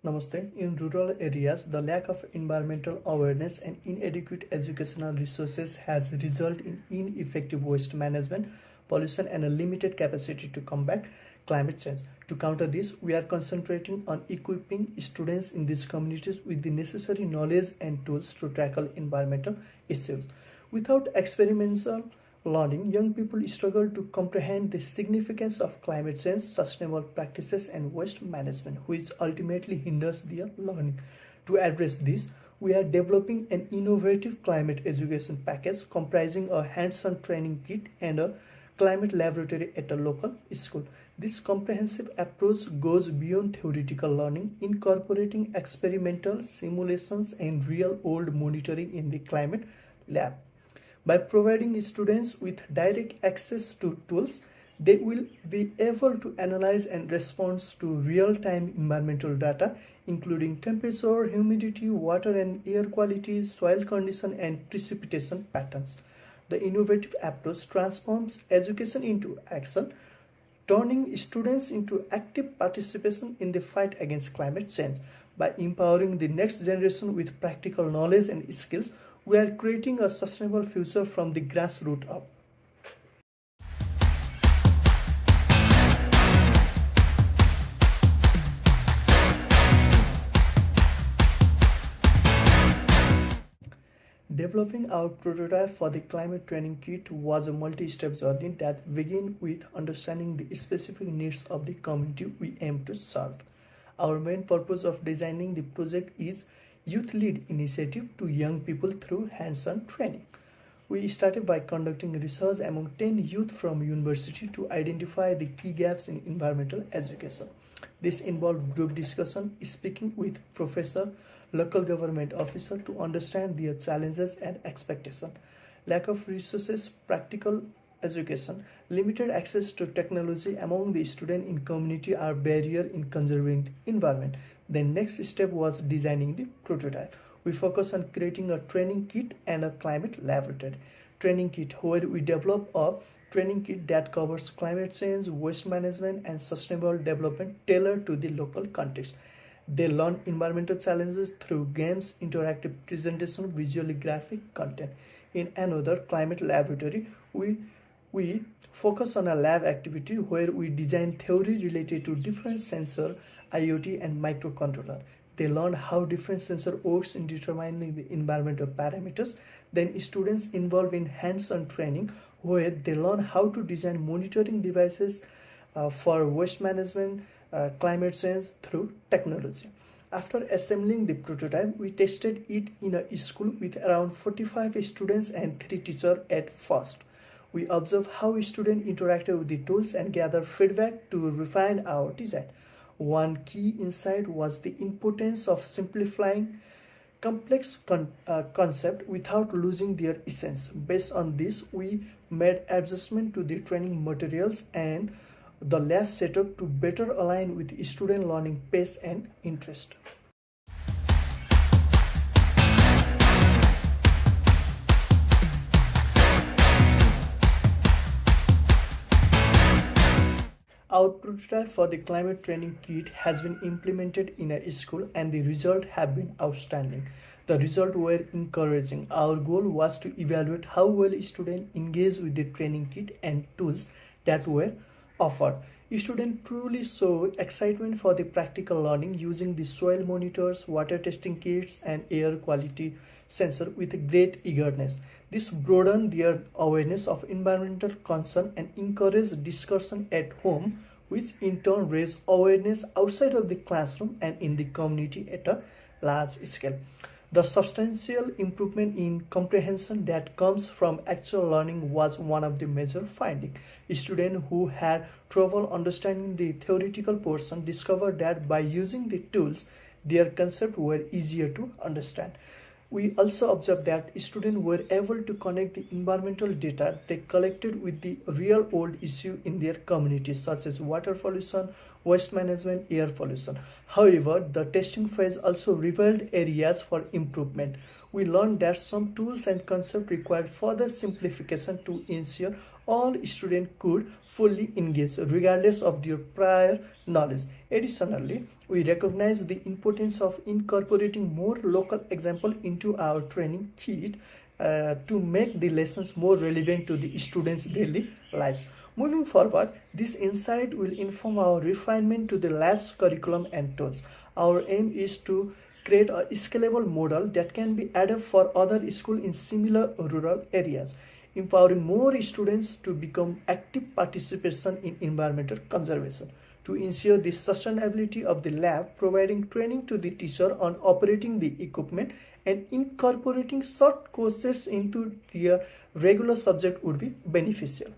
Namaste. In rural areas, the lack of environmental awareness and inadequate educational resources has resulted in ineffective waste management, pollution, and a limited capacity to combat climate change. To counter this, we are concentrating on equipping students in these communities with the necessary knowledge and tools to tackle environmental issues. Without experimental learning, young people struggle to comprehend the significance of climate change, sustainable practices, and waste management, which ultimately hinders their learning. To address this, we are developing an innovative climate education package comprising a hands-on training kit and a climate laboratory at a local school. This comprehensive approach goes beyond theoretical learning, incorporating experimental simulations and real-world monitoring in the climate lab. By providing students with direct access to tools, they will be able to analyze and respond to real-time environmental data, including temperature, humidity, water and air quality, soil condition, and precipitation patterns. The innovative approach transforms education into action, turning students into active participation in the fight against climate change. By empowering the next generation with practical knowledge and skills, we are creating a sustainable future from the grassroots up. Developing our prototype for the climate training kit was a multi-step journey that began with understanding the specific needs of the community we aim to serve. Our main purpose of designing the project is youth-led initiative to young people through hands-on training. We started by conducting research among 10 youth from university to identify the key gaps in environmental education. This involved group discussion, speaking with professors, local government officers to understand their challenges and expectations. Lack of resources, practical education, limited access to technology among the students in community are barriers in conserving the environment. The next step was designing the prototype. We focus on creating a training kit and a climate laboratory. Training kit, where we develop a training kit that covers climate change, waste management, and sustainable development tailored to the local context. They learn environmental challenges through games, interactive presentation, visually graphic content. In another climate laboratory, we focus on a lab activity where we design theory related to different sensor, IoT, and microcontroller. They learn how different sensor works in determining the environmental parameters. Then students involved in hands-on training where they learn how to design monitoring devices for waste management, climate change through technology. After assembling the prototype, we tested it in a school with around 45 students and 3 teachers at first. We observed how students interacted with the tools and gathered feedback to refine our design. One key insight was the importance of simplifying complex concepts without losing their essence. Based on this, we made adjustments to the training materials and the lab setup to better align with student learning pace and interest. Our prototype for the climate training kit has been implemented in a school and the results have been outstanding. The results were encouraging. Our goal was to evaluate how well students engaged with the training kit and tools that were offered. Students truly show excitement for the practical learning using the soil monitors, water testing kits, and air quality sensor with great eagerness. This broadened their awareness of environmental concern and encouraged discussion at home, which in turn raised awareness outside of the classroom and in the community at a large scale. The substantial improvement in comprehension that comes from actual learning was one of the major findings. Students who had trouble understanding the theoretical portion discovered that by using the tools, their concepts were easier to understand. We also observed that students were able to connect the environmental data they collected with the real-world issue in their communities, such as water pollution, waste management, air pollution. However, the testing phase also revealed areas for improvement. We learned that some tools and concepts required further simplification to ensure all students could fully engage regardless of their prior knowledge. Additionally, we recognize the importance of incorporating more local examples into our training kit to make the lessons more relevant to the students' daily lives. Moving forward, this insight will inform our refinement to the lab's curriculum and tools. Our aim is to create a scalable model that can be adapted for other schools in similar rural areas, empowering more students to become active participation in environmental conservation. To ensure the sustainability of the lab, providing training to the teacher on operating the equipment and incorporating short courses into their regular subject would be beneficial.